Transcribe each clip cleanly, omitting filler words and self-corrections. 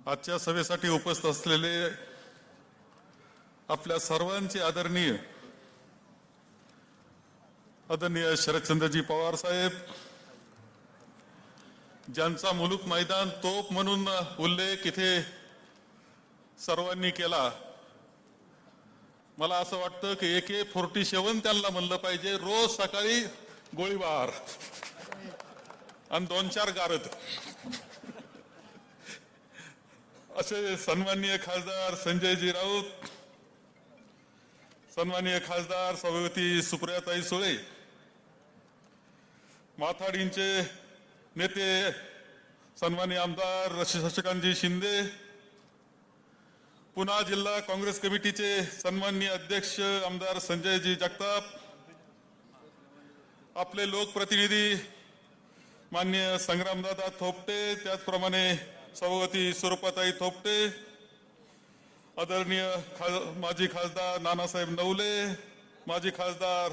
आजच्या सभेसाठी उपस्थित असलेले आपल्या सर्वांचे आदरणीय शरदचंद्रजी पवार साहेब, ज्यांचा मुलूक मैदान तोप म्हणून उल्लेख इथे सर्वांनी केला, मला असं वाटतं की AK-47 त्यांना म्हणलं पाहिजे. रोज सकाळी गोळीबार आणि 2-4 गारद. असे सन्माननीय खासदार संजयजी राऊत, सन्माननीय खासदार सभापती सुप्रियाताई सुळे, माथाडींचे नेते सन्माननीय आमदार शशिकांतजी शिंदे, पुणा जिल्हा काँग्रेस कमिटीचे सन्माननीय अध्यक्ष आमदार संजयजी जगताप, आपले लोकप्रतिनिधी माननीय संग्रामदादा थोपटे, त्याचप्रमाणे सभापती स्वरूपाताई थोपटे, आदरणीय माजी खासदार नानासाहेब नवले, माजी खासदार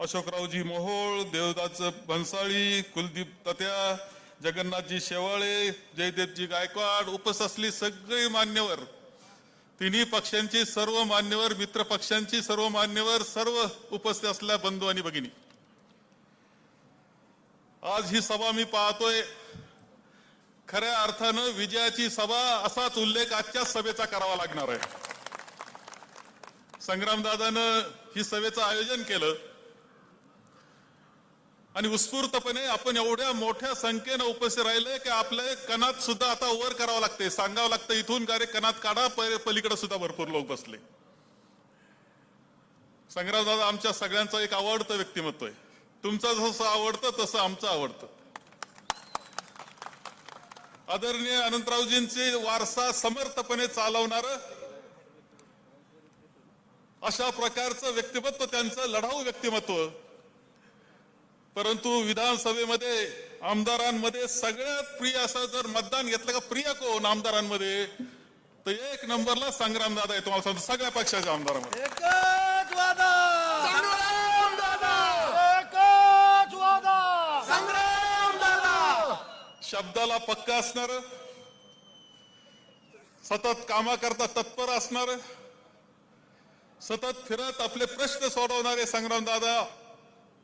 अशोकरावजी मोहोळ, देवदास भन्साळी, कुलदीप तत्या, जगन्नाथजी शेवाळे, जयदेवजी गायकवाड, उपस्थित असलेली सगळे मान्यवर, तिन्ही पक्षांची सर्व मान्यवर, मित्र पक्षांची सर्व मान्यवर, सर्व उपस्थित असलेल्या बंधू आणि भगिनी, आज ही सभा मी पाहतोय, खऱ्या अर्थानं विजयाची सभा असाच उल्लेख आजच्या सभेचा करावा लागणार आहे. संग्रामदादानं ही सभेचं आयोजन केलं आणि उत्स्फूर्तपणे आपण एवढ्या मोठ्या संख्येनं उपस्थित राहिले की आपले कणात सुद्धा आता वर करावं लागते, सांगावं लागतं इथून गारे कणात काढा, पलीकडे सुद्धा भरपूर लोक बसले. संग्रामदादा आमच्या सगळ्यांचं एक आवडतं व्यक्तिमत्व आहे. तुमचं जसं आवडतं तसं आमचं आवडतं. आदरणीय अनंतरावजींचे वारसा समर्थपणे चालवणार अशा प्रकारचं व्यक्तिमत्व, त्यांचं लढाऊ व्यक्तिमत्व. परंतु विधानसभेमध्ये आमदारांमध्ये सगळ्यात प्रिय असं जर मतदान घेतलं का प्रिय कोण आमदारांमध्ये, तर 1 नंबरला संग्रामदादा आहे. तुम्हाला सांगतो सगळ्या पक्षाच्या आमदारांमध्ये शब्दाला पक्का असणार, सतत कामाकरता तत्पर असणार, सतत फिरत आपले प्रश्न सोडवणारे संग्रामदादा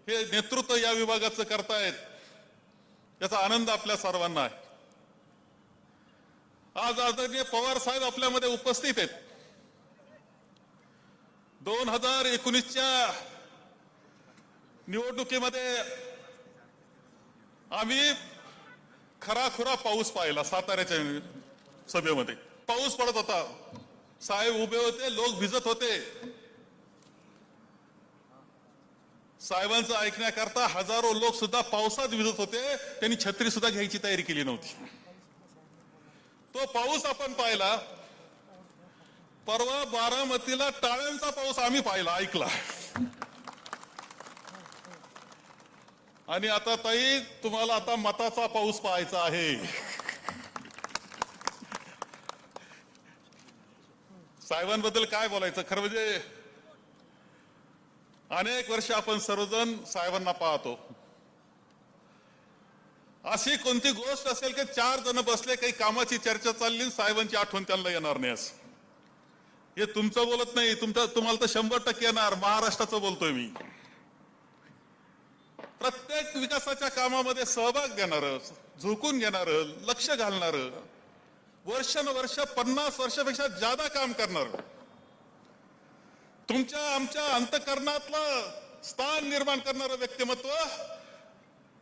हे नेतृत्व या विभागाचं करतायत. याचा आनंद आपल्या सर्वांना आहे. आज आदरणीय पवार साहेब आपल्यामध्ये उपस्थित आहेत. 2019च्या निवडणुकीमध्ये आम्ही खराखुरा पाऊस पाहिला. साताऱ्याच्या सभेमध्ये पाऊस पडत होता, साहेब उभे होते, लोक भिजत होते. साहेबांचं ऐकण्याकरता हजारो लोक सुद्धा पावसात भिजत होते. त्यांनी छत्री सुद्धा घ्यायची तयारी केली नव्हती. तो पाऊस आपण पाहिला. परवा बारामतीला टाळ्यांचा पाऊस आम्ही पाहिला, ऐकला. आणि आता ताई तुम्हाला आता मताचा पाऊस पाहायचा आहे. साहेबांबद्दल काय बोलायचं, खरं म्हणजे अनेक वर्ष आपण सर्वजण साहेबांना पाहतो. अशी कोणती गोष्ट असेल की 4 जण बसले, काही कामाची चर्चा चालली, साहेबांची आठवण त्यांना येणार नाही. असं हे तुमचं बोलत नाही, तुम्हाला तर 100% येणार. महाराष्ट्राचं बोलतोय मी. प्रत्येक विकासाच्या कामामध्ये सहभाग देणार, झुकून घेणार, लक्ष घालणार, वर्षानुवर्ष 50 वर्षापेक्षा जादा काम करणार, तुमच्या आमच्या अंतःकरणातलं स्थान निर्माण करणारं व्यक्तिमत्व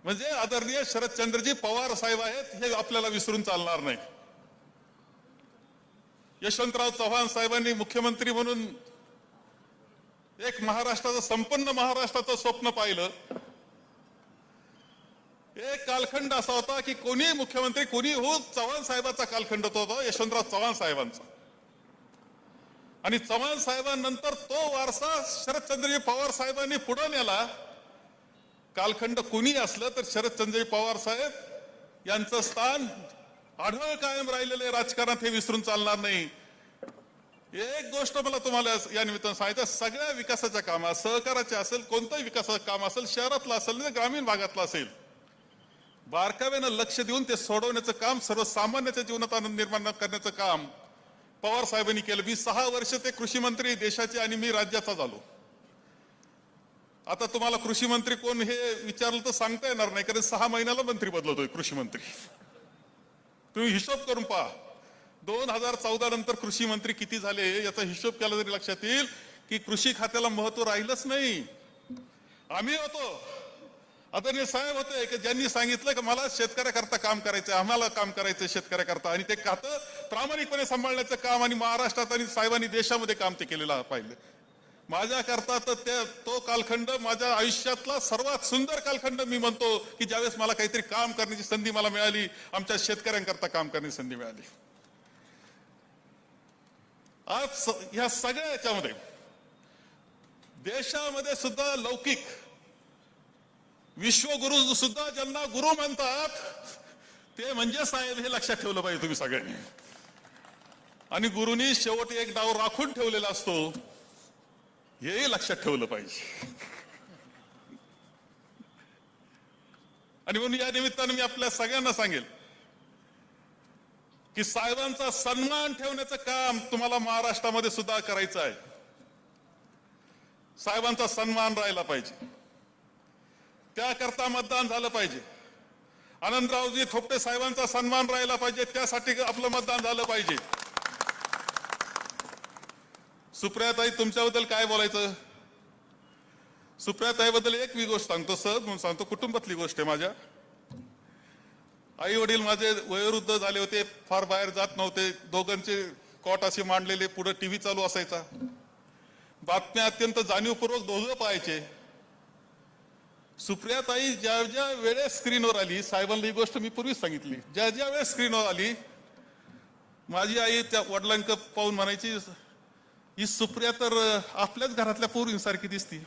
म्हणजे आदरणीय शरदचंद्रजी पवार साहेब आहेत. हे आपल्याला विसरून चालणार नाही. यशवंतराव चव्हाण साहेबांनी मुख्यमंत्री म्हणून एक महाराष्ट्राचं, संपन्न महाराष्ट्राचं स्वप्न पाहिलं. एक कालखंड असा होता की कोणी मुख्यमंत्री कोणी हो, चव्हाण साहेबांचा कालखंड होता, यशवंतराव चव्हाण साहेबांचा. आणि चव्हाण साहेबांनंतर तो वारसा शरदचंद्रजी पवार साहेबांनी पुढे नेला. कालखंड कुणी असलं तर शरदचंद्रजी पवार साहेब यांचं स्थान आढळ कायम राहिलेले राजकारणात, हे विसरून चालणार नाही. एक गोष्ट मला तुम्हाला या निमित्तानं सांगायचं, सगळ्या विकासाच्या कामात सहकाराचे असेल, कोणतंही विकासाचं काम असेल, शहरातलं असेल, ग्रामीण भागातलं असेल, बारकाव्यानं लक्ष देऊन ते सोडवण्याचं काम, सर्वसामान्याच्या जीवनात आनंद निर्माण करण्याचं काम पवार साहेबांनी केलं. मी 6 वर्ष ते कृषी मंत्री देशाचे आणि मी राज्याचा झालो. आता तुम्हाला कृषी मंत्री कोण हे विचारलं तर सांगता येणार नाही, कारण 6 महिन्याला मंत्री बदलतोय कृषी मंत्री. तुम्ही हिशोब करून पहा, 2014 नंतर कृषी मंत्री किती झाले याचा हिशोब केला तरी लक्षात येईल की कृषी खात्याला महत्व राहिलंच नाही. आम्ही होतो, आदरणीय साहेब होते की ज्यांनी सांगितलं की मला शेतकऱ्याकरता काम करायचं, आम्हाला काम करायचं शेतकऱ्याकरता, आणि ते खातं प्रामाणिकपणे सांभाळण्याचं काम आणि महाराष्ट्रात आणि साहेबांनी देशामध्ये काम ते केलेलं पाहिलं. माझ्या करता तर तो कालखंड माझ्या आयुष्यातला सर्वात सुंदर कालखंड मी म्हणतो की ज्यावेळेस मला काहीतरी काम करण्याची संधी मला मिळाली, आमच्या शेतकऱ्यांकरता काम करण्याची संधी मिळाली. आज ह्या सगळ्या याच्यामध्ये देशामध्ये सुद्धा लौकिक विश्वगुरु सुद्धा ज्यांना गुरु म्हणतात ते म्हणजे साहेब, हे लक्षात ठेवलं पाहिजे तुम्ही सगळ्यांनी. आणि गुरुनी शेवटी एक डाव राखून ठेवलेला असतो, हेही लक्षात ठेवलं पाहिजे. आणि म्हणून या निमित्तानं मी आपल्या सगळ्यांना सांगेल की साहेबांचा सन्मान ठेवण्याचं काम तुम्हाला महाराष्ट्रामध्ये सुद्धा करायचं आहे. साहेबांचा सन्मान राहिला पाहिजे, त्याकरता मतदान झालं पाहिजे. आनंदरावजी थोपटे साहेबांचा सन्मान राहिला पाहिजे, त्यासाठी आपलं मतदान झालं पाहिजे. सुप्रियाताई, तुमच्याबद्दल काय बोलायचं? सुप्रियाताईबद्दल एक गोष्ट सांगतो, सहज म्हणून सांगतो, कुटुंबातली गोष्ट आहे. माझ्या आई वडील माझे वयोवृद्ध झाले होते, फार बाहेर जात नव्हते. दोघांचे कॉट असे मांडलेले, पुढे टीव्ही चालू असायचा, बातम्या अत्यंत जाणीवपूर्वक दोघं पाहायचे. सुप्रियाताई ज्या ज्या वेळेस स्क्रीनवर आली, साहेबांना ही गोष्ट मी पूर्वीच सांगितली, ज्या ज्या वेळेस स्क्रीनवर आली, माझी आई त्या वडिलांक पाहून म्हणायची, ही सुप्रिया तर आपल्याच घरातल्या पोरींसारखी दिसती.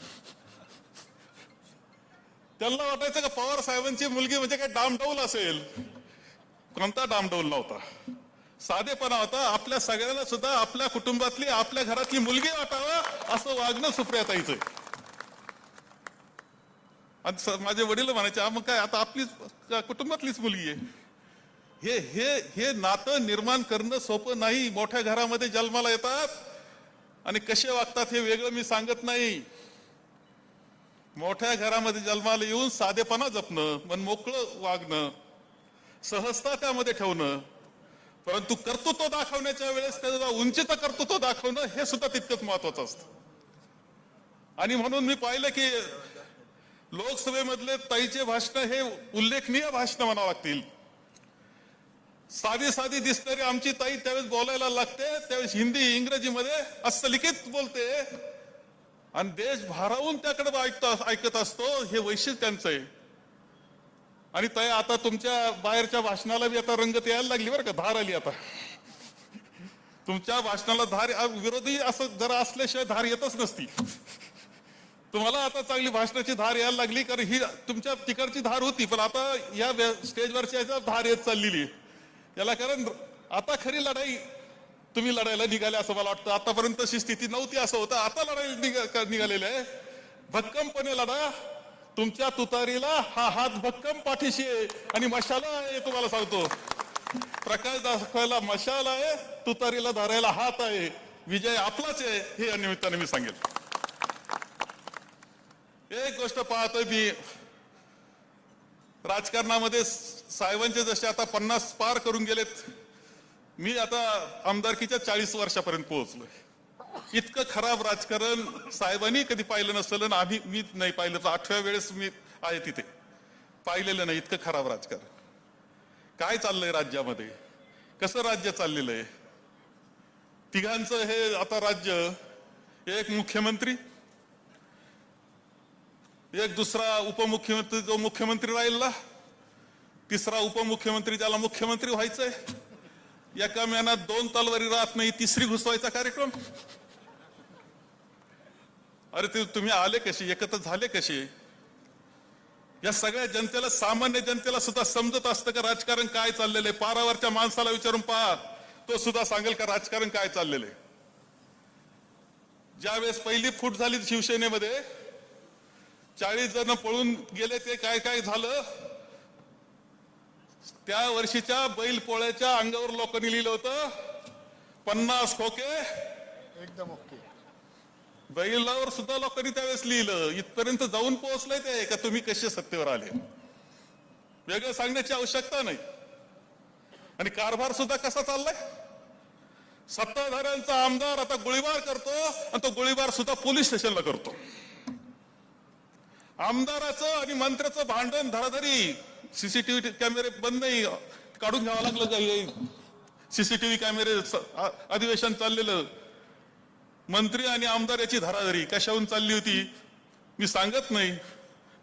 त्यांना वाटायचं का पवार साहेबांची मुलगी म्हणजे काय डामडौल असेल. कोणता डामडौल नव्हता, साधेपणा होता. आपल्या सगळ्यांना सुद्धा आपल्या कुटुंबातली, आपल्या घरातली मुलगी वाटावं असं वागणं सुप्रियाताईचं. आणि माझे वडील म्हणायचे, मग काय आता आपलीच कुटुंबातलीच मुलगी आहे. हे हे हे नातं निर्माण करणं सोपं नाही. मोठ्या घरामध्ये जन्माला येतात आणि कसे वागतात हे वेगळं मी सांगत नाही. मोठ्या घरामध्ये जन्माला येऊन साधेपणा जपणं, मन मोकळं वागणं, सहजता त्यामध्ये ठेवणं, परंतु कर्तृत्व दाखवण्याच्या वेळेस त्याचा उंचीचं कर्तृत्व दाखवणं हे सुद्धा तितकंच महत्वाचं असतं. आणि म्हणून मी पाहिलं की लोकसभेमधले ताईचे भाषण हे उल्लेखनीय भाषण म्हणावं लागतील. साधी साधी दिसणारी आमची ताई त्यावेळेस बोलायला लागते, त्यावेळेस हिंदी इंग्रजीमध्ये हस्तलिखित बोलते आणि देश भारावून त्याकडे ऐकत असतो. हे वैशिष्ट्य त्यांचं आहे. आणि ताई, आता तुमच्या बाहेरच्या भाषणाला बी आता रंगत यायला लागली बरं का, धार आली आता तुमच्या भाषणाला. धार विरोधी असं जरा असल्याशिवाय धार येतच नसती. तुम्हाला आता चांगली भाषणाची धार यायला लागली, कारण ही तुमच्या तिकडची धार होती, पण आता या स्टेजवरची धार येत चाललेली याला. कारण आता खरी लढाई तुम्ही लढायला निघाले असं मला वाटतं. आतापर्यंत तशी स्थिती नव्हती असं होतं, आता लढायला निघालेलं आहे. भक्कमपणे लढा. तुमच्या तुतारीला हा हात भक्कम पाठीशी आहे आणि मशाला आहे. तुम्हाला सांगतो, प्रकाश दाखवायला मशाल आहे, तुतारीला धरायला हात आहे. विजय आपलाच आहे हे या निमित्ताने मी सांगेल. एक गोष्ट पाहतोय मी राजकारणामध्ये, साहेबांचे जसे आता 50 पार करून गेलेत, मी आता आमदारकीच्या 40 वर्षापर्यंत पोहोचलोय. इतकं खराब राजकारण साहेबांनी कधी पाहिलं नसेल आणि मी नाही पाहिलं. 8व्या वेळेस मी आहे तिथे, पाहिलेलं नाही इतकं खराब राजकारण. काय चाललंय राज्यामध्ये, कसं राज्य चाललेलं आहे. तिघांचं हे आता राज्य, एक मुख्यमंत्री, एक दुसरा उपमुख्यमंत्री जो मुख्यमंत्री राहिला, तिसरा उपमुख्यमंत्री ज्याला मुख्यमंत्री व्हायचंय. एका महिन्यात 2 तलवारी राहत नाही, तिसरी घुसवायचा कार्यक्रम. अरे ते तुम्ही आले कसे, एकत्र झाले कसे? या सगळ्या जनतेला, सामान्य जनतेला सुद्धा समजत असतं का राजकारण काय चाललेलं आहे? पारावरच्या माणसाला विचारून पहा, तो सुद्धा सांगेल का राजकारण काय चाललेलं आहे. ज्यावेळेस पहिली फूट झाली शिवसेनेमध्ये, 40 जण पळून गेले, ते काय काय झालं त्या वर्षीच्या बैल पोळ्याच्या अंगावर लोकांनी लिहिलं होतं 50 खोके एकदम ओके. बैलावर सुद्धा लोकांनी त्यावेळेस लिहिलं. इथपर्यंत जाऊन पोहोचलंय ते का तुम्ही कसे सत्तेवर आले. वेगळं सांगण्याची आवश्यकता नाही. आणि कारभार सुद्धा कसा चाललाय. सत्ताधाऱ्यांचा आमदार आता गोळीबार करतो आणि तो गोळीबार सुद्धा पोलीस स्टेशनला करतो. आमदाराचं आणि मंत्र्याचं भांडण धराधरी. सीसीटीव्ही कॅमेरे बंद नाही काढून घ्यावं लागलं काही. सीसीटीव्ही कॅमेरे अधिवेशन चाललेलं. मंत्री आणि आमदार याची धराधरी कशाहून चालली होती मी सांगत नाही,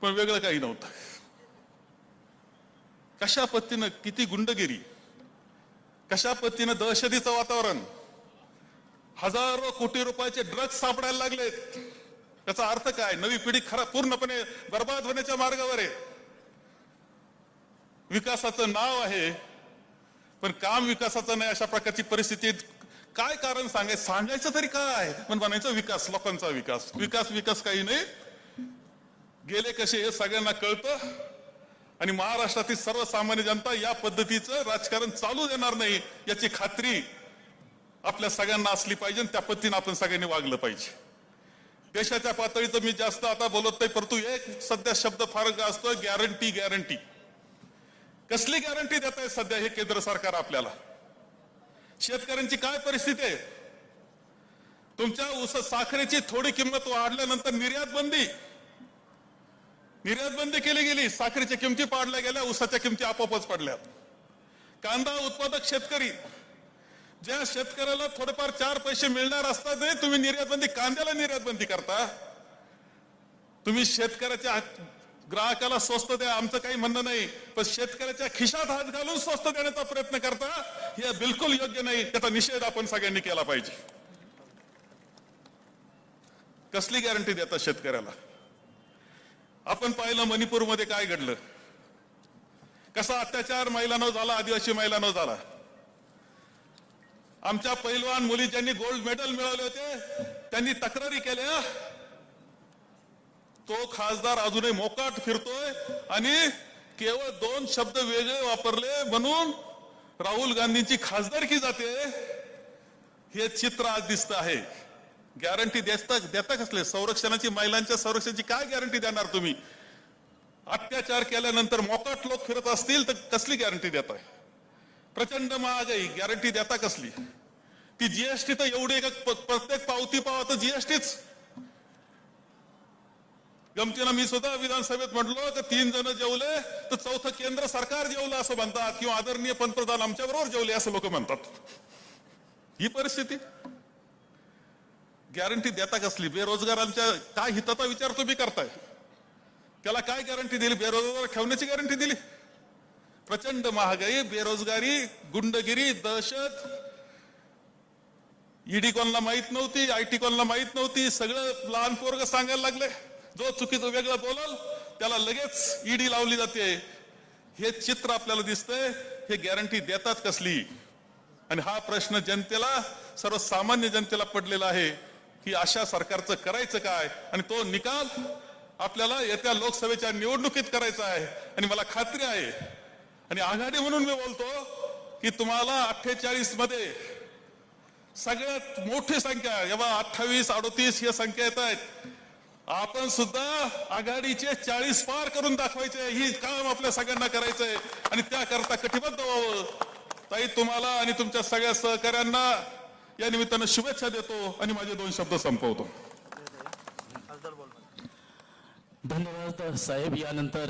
पण वेगळं काही नव्हतं. कशा पद्धतीनं किती गुंडगिरी, कशा पद्धतीनं दहशतीचं वातावरण. हजारो कोटी रुपयाचे ड्रग्ज सापडायला लागलेत. त्याचा अर्थ काय. नवी पिढी पूर्णपणे बर्बाद होण्याच्या मार्गावर आहे. विकासाचं नाव आहे पण काम विकासाचं नाही. अशा प्रकारची परिस्थिती. काय कारण सांगायचं तरी काय. पण म्हणायचं विकास, लोकांचा विकास. विकास विकास काही नाही. गेले कसे हे सगळ्यांना कळतं. आणि महाराष्ट्रातील सर्वसामान्य जनता या पद्धतीचं राजकारण चालू देणार नाही याची खात्री आपल्या सगळ्यांना असली पाहिजे. त्या पद्धतीने आपण सगळ्यांनी वागलं पाहिजे. देशाच्या पातळीचं मी जास्त आता बोलत नाही, परंतु एक सध्या शब्द फार असतो, गॅरंटी. गॅरंटी कसली गॅरंटी देत आहे सध्या हे केंद्र सरकार आपल्याला. शेतकऱ्यांची काय परिस्थिती आहे. तुमच्या साखरेची थोडी किंमत वाढल्यानंतर निर्यात बंदी केली गेली. साखरेच्या किमती पाडल्या गेल्या, ऊसाच्या किमती आपोआपच पडल्या. कांदा उत्पादक शेतकरी, ज्या शेतकऱ्याला थोडेफार 4 पैसे मिळणार असतात तुम्ही निर्यातबंदी, कांद्याला निर्यातबंदी करता. तुम्ही शेतकऱ्याच्या ग्राहकाला स्वस्त द्या आमचं काही म्हणणं नाही, पण शेतकऱ्याच्या खिशात हात घालून स्वस्त देण्याचा प्रयत्न करता हे बिलकुल योग्य नाही. त्याचा निषेध आपण सगळ्यांनी केला पाहिजे. कसली गॅरंटी देतात शेतकऱ्याला. आपण पाहिलं मणिपूरमध्ये काय घडलं. कसा अत्याचार महिलांवर झाला, आदिवासी महिलांवर झाला. आमच्या पैलवान मुली ज्यांनी गोल्ड मेडल मिळवले होते त्यांनी तक्रारी केल्या. तो खासदार अजूनही मोकाट फिरतोय आणि केवळ 2 शब्द वेगळे वापरले म्हणून राहुल गांधींची खासदारकी जाते. हे चित्र आज दिसत आहे. गॅरंटी देता कसले. संरक्षणाची, महिलांच्या संरक्षणाची काय गॅरंटी देणार तुम्ही. अत्याचार केल्यानंतर मोकाट लोक फिरत असतील तर कसली गॅरंटी देताय. प्रचंड महागाई, गॅरंटी देता कसली. ती जीएसटी तर एवढी प्रत्येक पावती पावा तर जीएसटीच. गमतीनं मी सुद्धा विधानसभेत म्हटलो की 3 जण जेवले तर 4थं केंद्र सरकार जेवलं असं म्हणतात, किंवा आदरणीय पंतप्रधान आमच्या बरोबर जेवले असं लोक म्हणतात. ही परिस्थिती. गॅरंटी देता कसली. बेरोजगारांच्या काय हिताचा विचार तुम्ही करताय. त्याला काय गॅरंटी दिली. बेरोजगार ठेवण्याची गॅरंटी दिली. प्रचंड महागाई, बेरोजगारी, गुंडगिरी, दहशत. ईडी कोणाला माहित नव्हती, आयटी कोणाला माहित नव्हती. सगळं लहान पोरग सांगायला लागले. जो चुकीचं वेगळं बोलल त्याला लगेच ईडी लावली जाते. हे चित्र आपल्याला दिसतंय. हे गॅरंटी देतात कसली. आणि हा प्रश्न जनतेला, सर्वसामान्य जनतेला पडलेला आहे की अशा सरकारचं करायचं काय. आणि तो निकाल आपल्याला येत्या लोकसभेच्या निवडणुकीत करायचा आहे. आणि मला खात्री आहे आणि आघाडी म्हणून मी बोलतो की तुम्हाला 48 मध्ये सगळ्यात मोठी संख्या, जेव्हा 28, 38 ही संख्या येत आहेत. आपण सुद्धा आघाडीचे 40 पार करून दाखवायचे. ही काम आपल्या सगळ्यांना करायचंय आणि त्याकरता कटिबद्ध व्हावं. ताई, तुम्हाला आणि तुमच्या सगळ्या सहकाऱ्यांना या निमित्तानं शुभेच्छा देतो आणि माझे 2 शब्द संपवतो. धन्यवाद साहेब. यानंतर